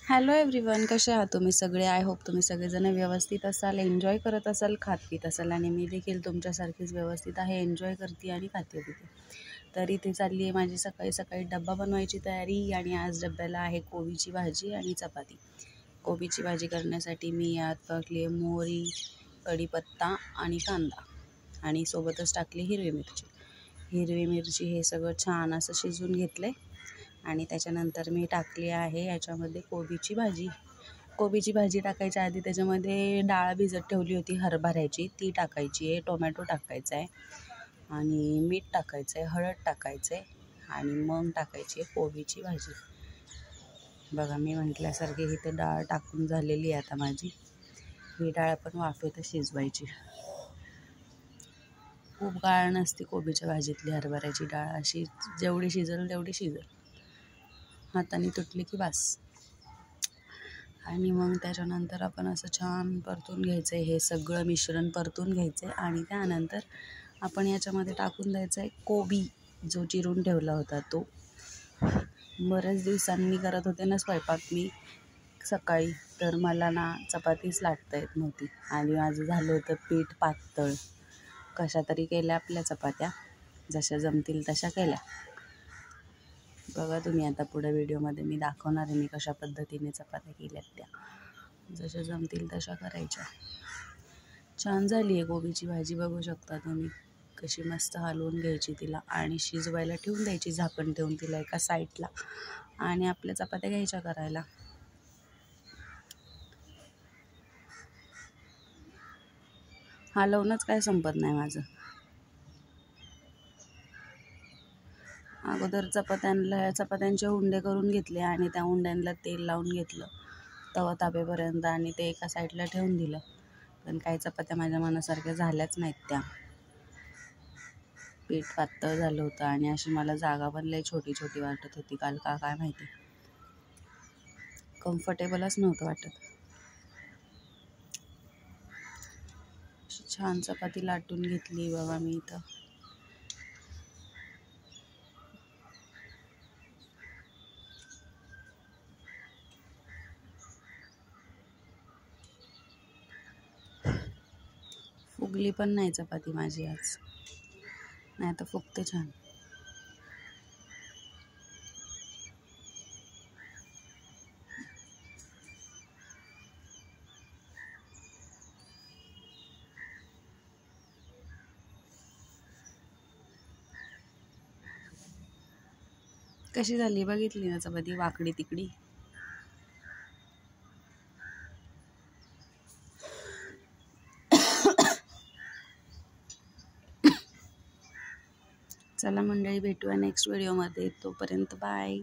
Hello everyone, कसे आहात तुम्ही सगळे? आय होप तुम्ही सगळेजण व्यवस्थित असाल, एन्जॉय करत असाल, खात पित असाल आणि मी देखील तुमच्यासारखीच व्यवस्थित आहे, एन्जॉय करते आणि खाते पिते. तर इथे चालली आहे माझी सकाळी सकाळी डब्बा बनवायची तयारी आणि आज डब्याला आहे कोबीची भाजी आणि चपाती. कोबीची भाजी करण्यासाठी मी यात टाकली आहे मोहरी, कढीपत्ता आणि कांदा आणि सोबतच टाकली हिरवी मिरची. हिरवी मिरची हे सगळं छान असं शिजवून घेतलं आहे आणि त्याच्यानंतर मी टाकली आहे याच्यामध्ये कोबीची भाजी. कोबीची भाजी टाकायच्या आधी त्याच्यामध्ये डाळ भिजत ठेवली होती हरभऱ्याची, ती टाकायची आहे, टोमॅटो टाकायचा आहे आणि मीठ टाकायचं आहे, हळद टाकायचं आहे आणि मग टाकायची आहे कोबीची भाजी. बघा मी म्हटल्यासारखी इथे डाळ टाकून झालेली आहे आता माझी. ही डाळ पण वाफेतच शिजवायची. खूप गाळ नसते कोबीच्या भाजीतली हरभऱ्याची डाळ, अशी जेवढी शिजल तेवढी शिजल, हाताने तुटली की बस. आणि मग त्याच्यानंतर आपण असं छान परतून घ्यायचं आहे, हे सगळं मिश्रण परतून घ्यायचं आहे आणि त्यानंतर आपण याच्यामध्ये टाकून द्यायचं आहे कोबी जो चिरून ठेवला होता तो. बऱ्याच दिवसांनी करत होते ना स्वयंपाक मी सकाळी, तर मला ना चपातीच लाटता येत नव्हती आणि माझं झालं होतं पीठ पातळ. कशा तरी केल्या आपल्या चपात्या, जशा जमतील तशा केल्या. बघा तुम्ही आता पुढे व्हिडिओमध्ये मी दाखवणार आहे मी कशा पद्धतीने चपात्या केल्यात त्या. जशा जमतील तशा करायच्या. छान झाली आहे कोबीची भाजी, बघू शकता तुम्ही कशी मस्त हलवून घ्यायची तिला आणि शिजवायला ठेवून द्यायची झाकण ठेवून तिला एका साईडला आणि आपल्या चपात्या घ्यायच्या करायला. हलवूनच काय संपत नाही माझं. अगोदर चपात्यांचे उंडे करून घेतले आणि त्या उंड्यांना तेल लावून घेतलं तवा तापेपर्यंत आणि ते एका साईडला ठेवून दिलं. पण काही चपात्या माझ्या मनासारख्या झाल्याच नाहीत. त्या पीठ पातळ झालं होतं आणि अशी मला जागा पण लई छोटी छोटी वाटत होती काल का काय माहिती, कम्फर्टेबलच नव्हतं वाटत. छान चपाती लाटून घेतली बाबा मी इथं. फुगली पण नाही चपाती माझी आज, नाही तर फुगते छान. कशी झाली बघितली ना चपाती, वाकडी तिकडी. चला मंडळी, भेटूया नेक्स्ट व्हिडिओमध्ये. तोपर्यंत बाय.